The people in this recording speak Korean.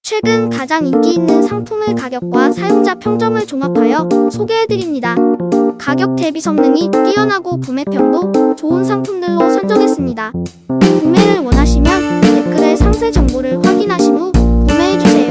최근 가장 인기 있는 상품의 가격과 사용자 평점을 종합하여 소개해드립니다. 가격 대비 성능이 뛰어나고 구매평도 좋은 상품들로 선정했습니다. 구매를 원하시면 댓글에 상세 정보를 확인하신 후 구매해주세요.